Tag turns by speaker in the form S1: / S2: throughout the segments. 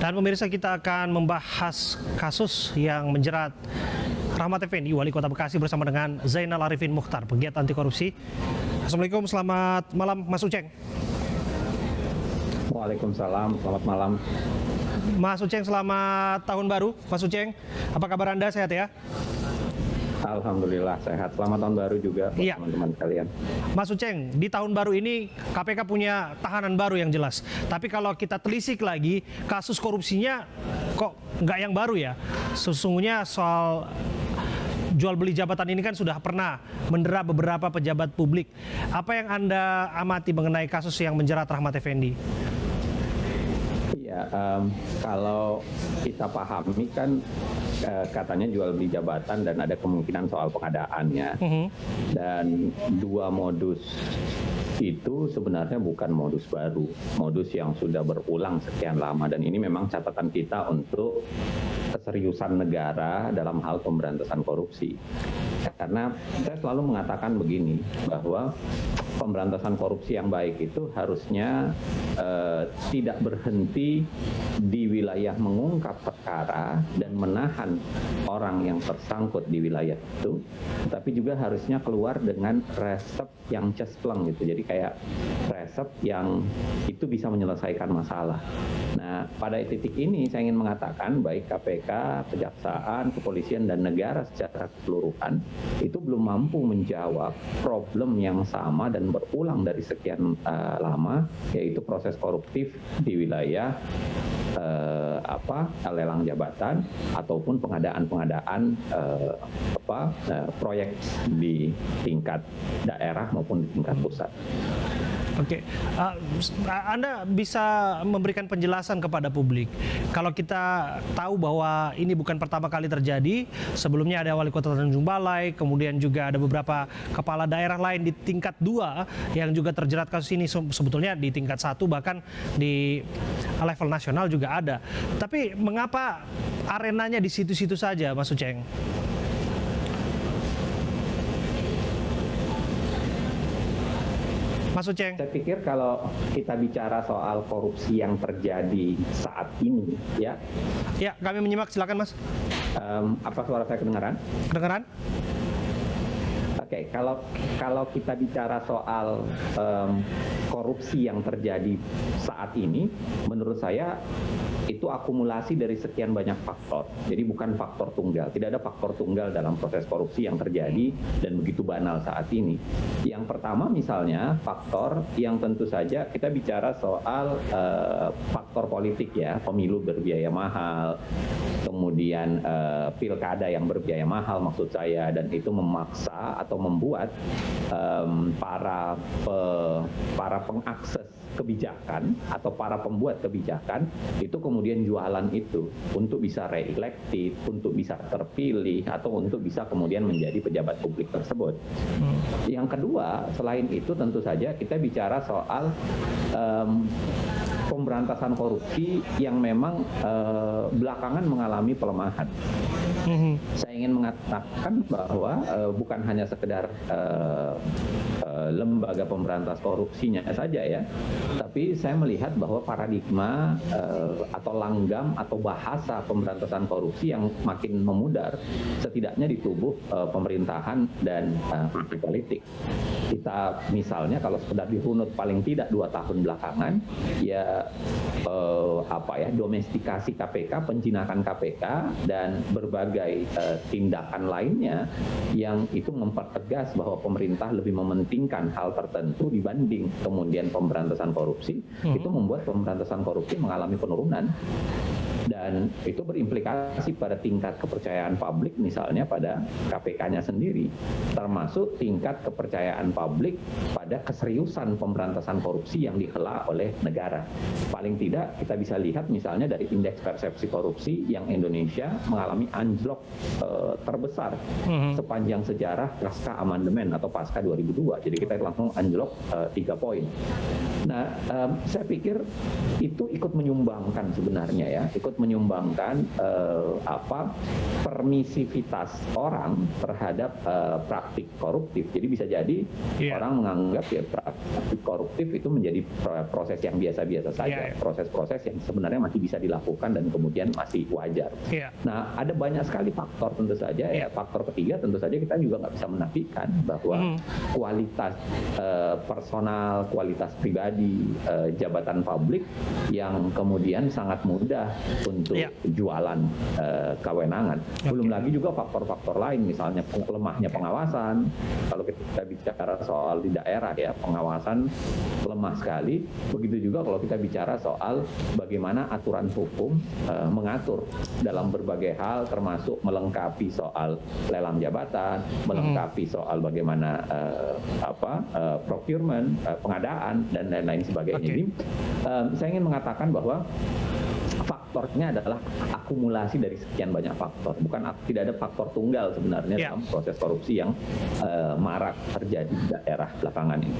S1: Dan pemirsa, kita akan membahas kasus yang menjerat Rahmat Effendi, Wali Kota Bekasi, bersama dengan Zainal Arifin Muchtar, pegiat anti korupsi. Assalamualaikum, selamat malam Mas Uceng.
S2: Waalaikumsalam, selamat malam.
S1: Mas Uceng, selamat tahun baru. Mas Uceng, apa kabar Anda, sehat ya?
S2: Alhamdulillah sehat. Selamat tahun baru juga buat teman-teman sekalian.
S1: Mas Uceng, di tahun baru ini KPK punya tahanan baru yang jelas. Tapi kalau kita telisik lagi, kasus korupsinya kok nggak yang baru ya? Sesungguhnya soal jual beli jabatan ini kan sudah pernah mendera beberapa pejabat publik. Apa yang Anda amati mengenai kasus yang menjerat Rahmat Effendi?
S2: Ya, kalau kita pahami kan katanya jual beli jabatan dan ada kemungkinan soal pengadaannya. Dan dua modus itu sebenarnya bukan modus baru, modus yang sudah berulang sekian lama, dan ini memang catatan kita untuk keseriusan negara dalam hal pemberantasan korupsi. Karena saya selalu mengatakan begini, bahwa pemberantasan korupsi yang baik itu harusnya tidak berhenti di wilayah mengungkap perkara dan menahan orang yang tersangkut di wilayah itu, tapi juga harusnya keluar dengan resep yang cespleng gitu. Jadi kayak resep yang itu bisa menyelesaikan masalah. Nah, pada titik ini saya ingin mengatakan baik KPK, Kejaksaan, Kepolisian, dan negara secara keseluruhan itu belum mampu menjawab problem yang sama dan berulang dari sekian lama, yaitu proses koruptif di wilayah lelang jabatan ataupun pengadaan proyek di tingkat daerah maupun di tingkat pusat.
S1: Oke, Anda bisa memberikan penjelasan kepada publik. Kalau kita tahu bahwa ini bukan pertama kali terjadi, sebelumnya ada Wali Kota Tanjung Balai, kemudian juga ada beberapa kepala daerah lain di tingkat 2 yang juga terjerat kasus ini, sebetulnya di tingkat 1 bahkan di level nasional juga ada. Tapi mengapa arenanya di situ-situ saja, Mas Uceng? Mas Uceng.
S2: Saya pikir kalau kita bicara soal korupsi yang terjadi saat ini, ya.
S1: Ya, kami menyimak, silakan Mas.
S2: Apa suara saya kedengaran?
S1: Kedengaran?
S2: Oke, kalau kita bicara soal korupsi yang terjadi saat ini, menurut saya itu akumulasi dari sekian banyak faktor. Jadi bukan faktor tunggal. Tidak ada faktor tunggal dalam proses korupsi yang terjadi dan begitu banal saat ini. Yang pertama misalnya faktor yang tentu saja kita bicara soal faktor politik ya, pemilu berbiaya mahal, kemudian pilkada yang berbiaya mahal maksud saya, dan itu memaksa atau membuat para pengakses kebijakan atau para pembuat kebijakan itu kemudian jualan itu untuk bisa reelektif, untuk bisa terpilih, atau untuk bisa kemudian menjadi pejabat publik tersebut. Yang kedua, selain itu tentu saja kita bicara soal pemberantasan korupsi yang memang belakangan mengalami pelemahan. Saya ingin mengatakan bahwa bukan hanya sekedar lembaga pemberantas korupsinya saja ya, tapi saya melihat bahwa paradigma atau langgam atau bahasa pemberantasan korupsi yang makin memudar setidaknya di tubuh pemerintahan dan partai politik. Kita misalnya kalau sekedar dirunut paling tidak 2 tahun belakangan ya domestikasi KPK, penjinakan KPK, dan berbagai tindakan lainnya yang itu mempertegas bahwa pemerintah lebih mementingkan hal tertentu dibanding kemudian pemberantasan korupsi, itu membuat pemberantasan korupsi mengalami penurunan. Dan itu berimplikasi pada tingkat kepercayaan publik misalnya pada KPK-nya sendiri, termasuk tingkat kepercayaan publik pada keseriusan pemberantasan korupsi yang dihela oleh negara. Paling tidak kita bisa lihat misalnya dari indeks persepsi korupsi yang Indonesia mengalami anjlok terbesar sepanjang sejarah pasca amandemen atau pasca 2002. Jadi kita langsung anjlok 3 poin. Nah, saya pikir itu ikut menyumbangkan sebenarnya ya, ikut menyumbangkan permisivitas orang terhadap praktik koruptif. Jadi bisa jadi orang menganggap ya praktik koruptif itu menjadi proses yang biasa-biasa saja, proses-proses yang sebenarnya masih bisa dilakukan dan kemudian masih wajar. Nah, ada banyak sekali faktor tentu saja. Ya, faktor ketiga tentu saja kita juga nggak bisa menafikan bahwa kualitas personal, kualitas pribadi jabatan publik yang kemudian sangat mudah untuk jualan kewenangan. Belum lagi juga faktor-faktor lain, misalnya lemahnya pengawasan. Kalau kita bicara soal di daerah ya, pengawasan lemah sekali. Begitu juga kalau kita bicara soal bagaimana aturan hukum mengatur dalam berbagai hal, termasuk melengkapi soal lelang jabatan, melengkapi soal bagaimana procurement, pengadaan dan lain-lain sebagainya. Jadi saya ingin mengatakan bahwa faktornya adalah akumulasi dari sekian banyak faktor. Tidak ada faktor tunggal sebenarnya dalam proses korupsi yang marak terjadi di daerah belakangan ini.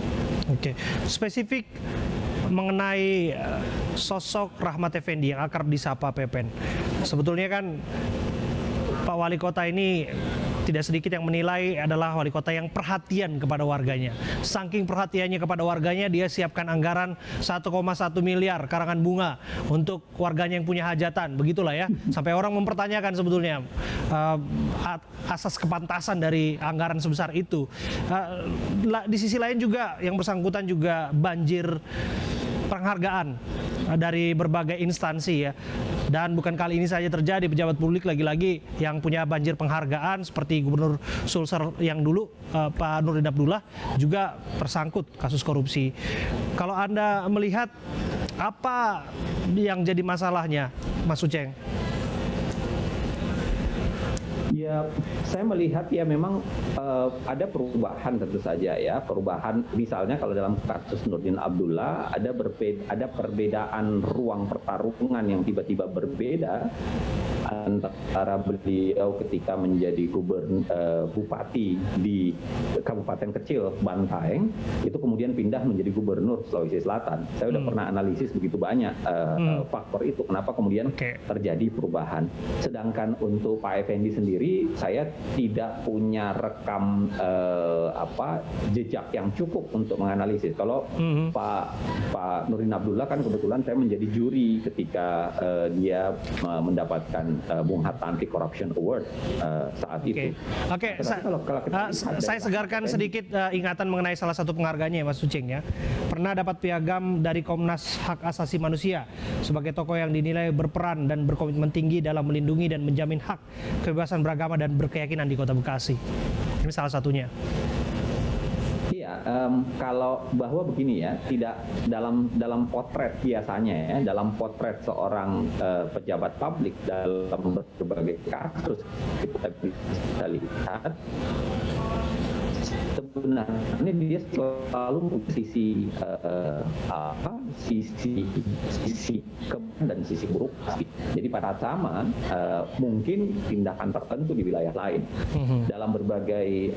S1: Spesifik mengenai sosok Rahmat Effendi yang akrab disapa Pepen. Sebetulnya kan Pak Wali Kota ini tidak sedikit yang menilai adalah wali kota yang perhatian kepada warganya. Saking perhatiannya kepada warganya, dia siapkan anggaran 1,1 miliar karangan bunga untuk warganya yang punya hajatan. Begitulah ya. Sampai orang mempertanyakan sebetulnya asas kepantasan dari anggaran sebesar itu. Di sisi lain juga yang bersangkutan juga banjir penghargaan dari berbagai instansi ya. Dan bukan kali ini saja terjadi, pejabat publik lagi-lagi yang punya banjir penghargaan seperti Gubernur Sulsel yang dulu Pak Nurdin Abdullah juga tersangkut kasus korupsi. Kalau Anda melihat apa yang jadi masalahnya, Mas Uceng?
S2: Ya, saya melihat ya memang ada perubahan tentu saja ya, perubahan misalnya kalau dalam kasus Nurdin Abdullah ada perbedaan ruang pertarungan yang tiba-tiba berbeda antara beliau ketika menjadi bupati di kabupaten kecil Bantaeng, itu kemudian pindah menjadi gubernur Sulawesi Selatan. Saya sudah pernah analisis begitu banyak faktor itu, kenapa kemudian terjadi perubahan. Sedangkan untuk Pak Effendi sendiri, saya tidak punya rekam jejak yang cukup untuk menganalisis. Kalau Pak Nurdin Abdullah kan kebetulan saya menjadi juri ketika dia mendapatkan Bung Hatta Anti Corruption Award saat itu.
S1: Saya segarkan sedikit ingatan mengenai salah satu penghargaannya ya, Mas Uceng ya. Pernah dapat piagam dari Komnas Hak Asasi Manusia sebagai tokoh yang dinilai berperan dan berkomitmen tinggi dalam melindungi dan menjamin hak kebebasan beragama dan berkeyakinan di Kota Bekasi. Ini salah satunya.
S2: Iya, kalau bahwa begini ya, tidak dalam potret biasanya ya, dalam potret seorang pejabat publik dalam berbagai kasus kita bisa lihat sebenarnya dia selalu sisi sisi kebaikan dan sisi buruk. Jadi pada sama mungkin tindakan tertentu di wilayah lain dalam berbagai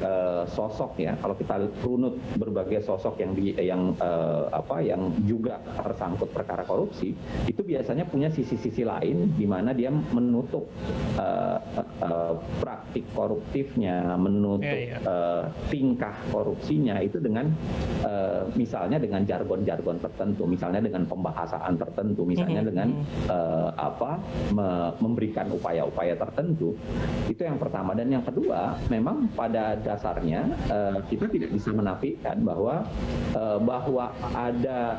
S2: sosok ya. Kalau kita runut berbagai sosok yang juga tersangkut perkara korupsi, itu biasanya punya sisi-sisi lain di mana dia menutup praktik koruptifnya, menutup tingkah korupsinya itu dengan misalnya dengan jargon-jargon tertentu, misalnya dengan pembahasan tertentu, misalnya dengan memberikan upaya-upaya tertentu. Itu yang pertama. Dan yang kedua, memang pada dasarnya kita tidak bisa menafikan bahwa ada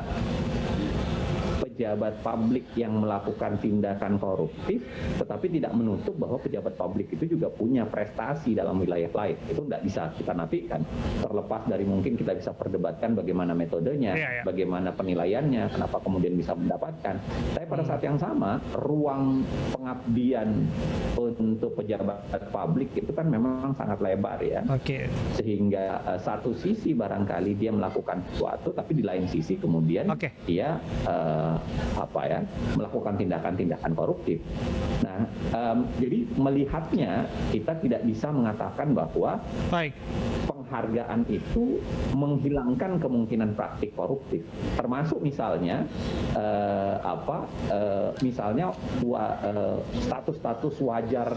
S2: pejabat publik yang melakukan tindakan koruptif, tetapi tidak menutup bahwa pejabat publik itu juga punya prestasi dalam wilayah lain. Itu tidak bisa kita nafikan. Terlepas dari mungkin kita bisa perdebatkan bagaimana metodenya, bagaimana penilaiannya, kenapa kemudian bisa mendapatkan. Tapi pada saat yang sama, ruang pengabdian untuk pejabat publik itu kan memang sangat lebar ya. Sehingga satu sisi barangkali dia melakukan sesuatu, tapi di lain sisi kemudian dia melakukan tindakan-tindakan koruptif. Nah, jadi melihatnya kita tidak bisa mengatakan bahwa penghargaan itu menghilangkan kemungkinan praktik koruptif, termasuk misalnya misalnya status-status wajar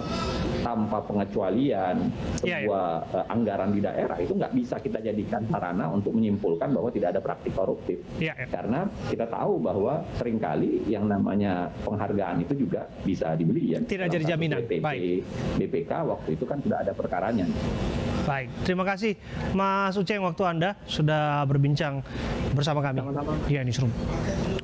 S2: tanpa pengecualian sebuah anggaran di daerah itu nggak bisa kita jadikan sarana untuk menyimpulkan bahwa tidak ada praktik koruptif. Karena kita tahu bahwa seringkali yang namanya penghargaan itu juga bisa dibeli ya.
S1: Tidak jadi jaminan.
S2: BPK waktu itu kan sudah ada perkaranya.
S1: Baik, terima kasih Mas Uceng waktu Anda sudah berbincang bersama kami.
S2: Sama-sama.
S1: Iya, Newsroom.